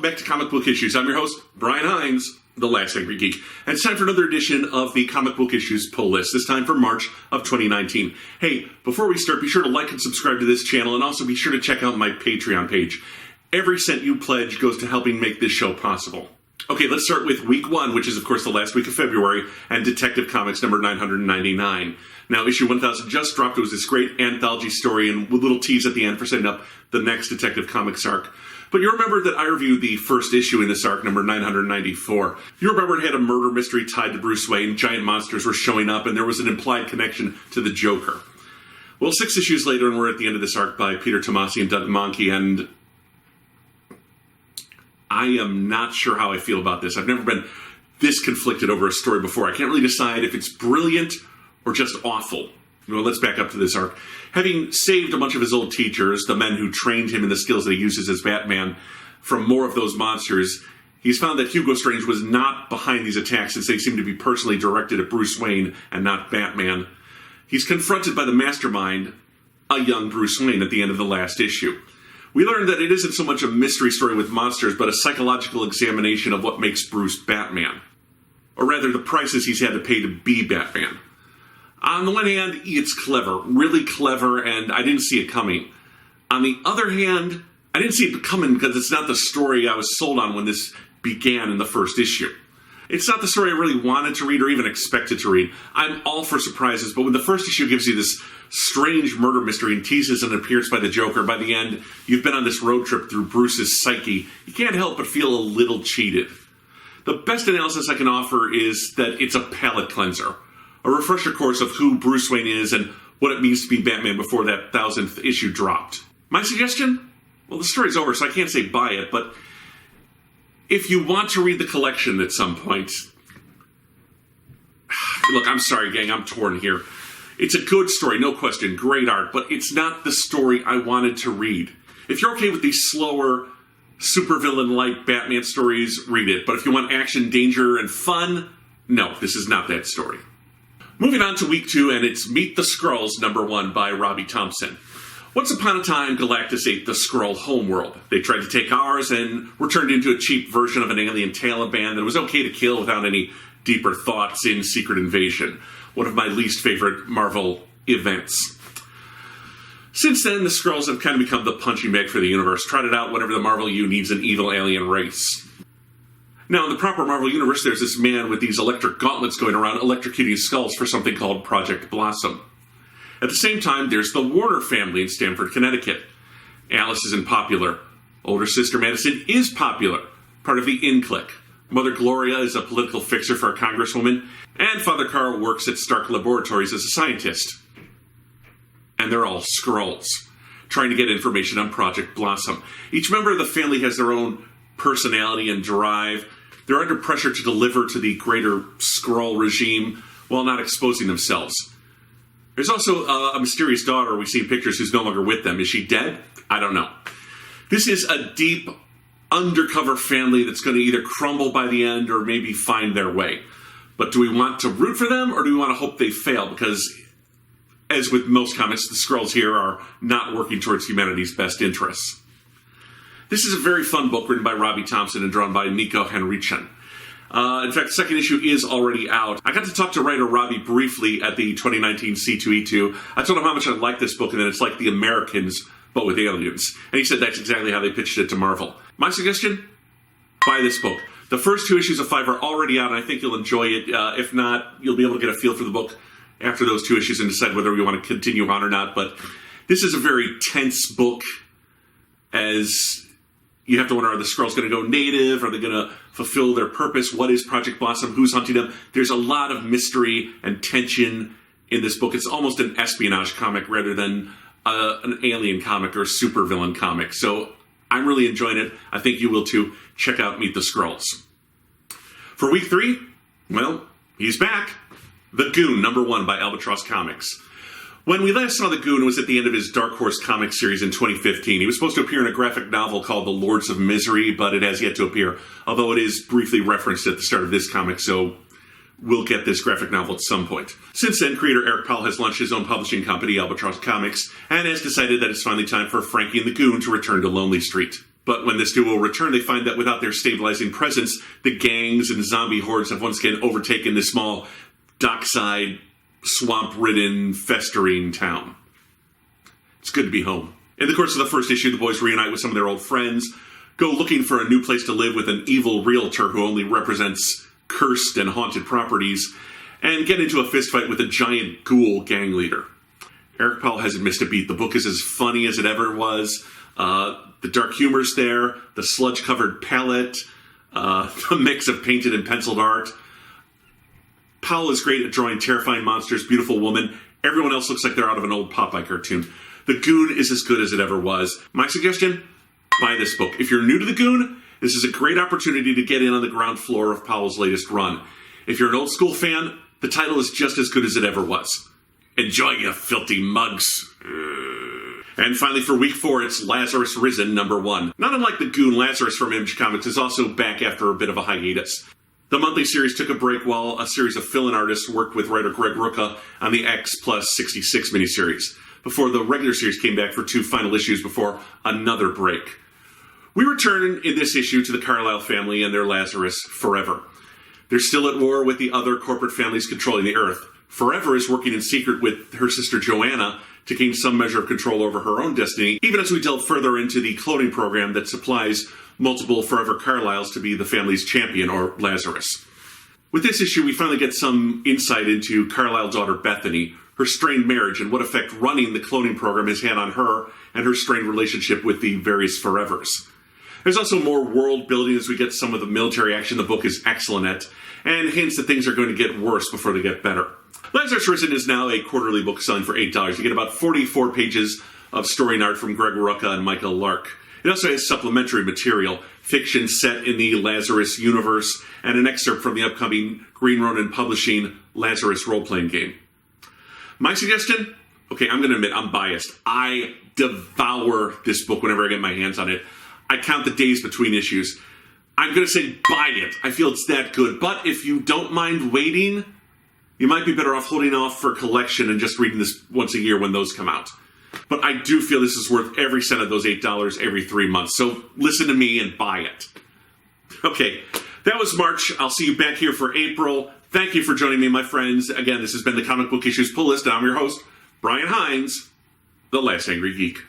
back to Comic Book Issues. I'm your host, Brian Heinz, the last angry geek. And it's time for another edition of the Comic Book Issues pull list, this time for March of 2019. Hey, before we start, be sure to like and subscribe to this channel, and also be sure to check out my Patreon page. Every cent you pledge goes to helping make this show possible. Okay, let's start with week 1, which is, of course, the last week of February, and Detective Comics number 999. Now, issue 1000 just dropped. It was this great anthology story, and with a little tease at the end for setting up the next Detective Comics arc. But you remember that I reviewed the first issue in this arc, number 994. You remember it had a murder mystery tied to Bruce Wayne, giant monsters were showing up, and there was an implied connection to the Joker. Well, 6 issues later, and we're at the end of this arc by Peter Tomasi and Doug Mahnke, and I am not sure how I feel about this. I've never been this conflicted over a story before. I can't really decide if it's brilliant or just awful. Well, let's back up to this arc. Having saved a bunch of his old teachers, the men who trained him in the skills that he uses as Batman, from more of those monsters, he's found that Hugo Strange was not behind these attacks, since they seem to be personally directed at Bruce Wayne and not Batman. He's confronted by the mastermind, a young Bruce Wayne, at the end of the last issue. We learned that it isn't so much a mystery story with monsters, but a psychological examination of what makes Bruce Batman. Or rather, the prices he's had to pay to be Batman. On the one hand, it's clever, really clever, and I didn't see it coming. On the other hand, I didn't see it coming because it's not the story I was sold on when this began in the first issue. It's not the story I really wanted to read or even expected to read. I'm all for surprises, but when the first issue gives you this strange murder mystery and teases an appearance by the Joker, by the end, you've been on this road trip through Bruce's psyche. You can't help but feel a little cheated. The best analysis I can offer is that it's a palate cleanser. A refresher course of who Bruce Wayne is and what it means to be Batman before that 1000th issue dropped. My suggestion? Well, the story's over, so I can't say buy it, but if you want to read the collection at some point... Look, I'm sorry, gang, I'm torn here. It's a good story, no question, great art, but it's not the story I wanted to read. If you're okay with these slower, supervillain-like Batman stories, read it. But if you want action, danger, and fun, no, this is not that story. Moving on to week 2, and it's Meet the Skrulls, number 1 by Robbie Thompson. Once upon a time, Galactus ate the Skrull homeworld. They tried to take ours and were turned into a cheap version of an alien Taliban that was okay to kill without any deeper thoughts in Secret Invasion, one of my least favorite Marvel events. Since then, the Skrulls have kind of become the punching bag for the universe, trotted out whenever the Marvel U needs an evil alien race. Now, in the proper Marvel Universe, there's this man with these electric gauntlets going around electrocuting skulls for something called Project Blossom. At the same time, there's the Warner family in Stamford, Connecticut. Alice isn't popular. Older sister Madison is popular, part of the In Clique. Mother Gloria is a political fixer for a congresswoman, and Father Carl works at Stark Laboratories as a scientist. And they're all Skrulls, trying to get information on Project Blossom. Each member of the family has their own personality and drive. They're under pressure to deliver to the greater Skrull regime while not exposing themselves. There's also a mysterious daughter we see in pictures who's no longer with them. Is she dead? I don't know. This is a deep, undercover family that's going to either crumble by the end or maybe find their way. But do we want to root for them or do we want to hope they fail? Because, as with most comics, the Skrulls here are not working towards humanity's best interests. This is a very fun book written by Robbie Thompson and drawn by Nico Henrichsen. In fact, the second issue is already out. I got to talk to writer Robbie briefly at the 2019 C2E2. I told him how much I liked this book and that it's like The Americans, but with aliens. And he said that's exactly how they pitched it to Marvel. My suggestion? Buy this book. The first 2 issues of 5 are already out, and I think you'll enjoy it. If not, you'll be able to get a feel for the book after those 2 issues and decide whether you want to continue on or not. But this is a very tense book, as you have to wonder, are the Skrulls going to go native? Are they going to fulfill their purpose? What is Project Blossom? Who's hunting them? There's a lot of mystery and tension in this book. It's almost an espionage comic rather than an alien comic or a supervillain comic. So I'm really enjoying it. I think you will too. Check out Meet the Skrulls. For week 3, well, he's back. The Goon, number 1 by Albatross Comics. When we last saw the Goon, it was at the end of his Dark Horse comic series in 2015. He was supposed to appear in a graphic novel called The Lords of Misery, but it has yet to appear, although it is briefly referenced at the start of this comic, so we'll get this graphic novel at some point. Since then, creator Eric Powell has launched his own publishing company, Albatross Comics, and has decided that it's finally time for Frankie and the Goon to return to Lonely Street. But when this duo return, they find that without their stabilizing presence, the gangs and zombie hordes have once again overtaken this small, dockside, swamp-ridden, festering town. It's good to be home. In the course of the first issue, the boys reunite with some of their old friends, go looking for a new place to live with an evil realtor who only represents cursed and haunted properties, and get into a fistfight with a giant ghoul gang leader. Eric Powell hasn't missed a beat. The book is as funny as it ever was. The dark humor's there, the sludge-covered palette, the mix of painted and penciled art. Powell is great at drawing terrifying monsters, beautiful woman. Everyone else looks like they're out of an old Popeye cartoon. The Goon is as good as it ever was. My suggestion, buy this book. If you're new to The Goon, this is a great opportunity to get in on the ground floor of Powell's latest run. If you're an old school fan, the title is just as good as it ever was. Enjoy, you filthy mugs. And finally, for week 4, it's Lazarus Risen, #1. Not unlike the Goon, Lazarus from Image Comics is also back after a bit of a hiatus. The monthly series took a break while a series of fill-in artists worked with writer Greg Rucka on the X plus 66 miniseries, before the regular series came back for 2 final issues before another break. We return in this issue to the Carlisle family and their Lazarus Forever. They're still at war with the other corporate families controlling the Earth. Forever is working in secret with her sister Joanna to gain some measure of control over her own destiny, even as we delve further into the cloning program that supplies multiple Forever Carlisles to be the family's champion, or Lazarus. With this issue, we finally get some insight into Carlisle's daughter Bethany, her strained marriage, and what effect running the cloning program has had on her and her strained relationship with the various Forevers. There's also more world building as we get some of the military action the book is excellent at, and hints that things are going to get worse before they get better. Lazarus Risen is now a quarterly book selling for $8. You get about 44 pages of story and art from Greg Rucka and Michael Lark. It also has supplementary material, fiction set in the Lazarus universe, and an excerpt from the upcoming Green Ronin Publishing Lazarus role-playing game. My suggestion? Okay, I'm going to admit I'm biased. I devour this book whenever I get my hands on it. I count the days between issues. I'm going to say buy it. I feel it's that good. But if you don't mind waiting, you might be better off holding off for collection and just reading this once a year when those come out. But I do feel this is worth every cent of those $8 every 3 months. So listen to me and buy it. Okay, that was March. I'll see you back here for April. Thank you for joining me, my friends. Again, this has been the Comic Book Issues Pull List, and I'm your host, Brian Heinz, the Last Angry Geek.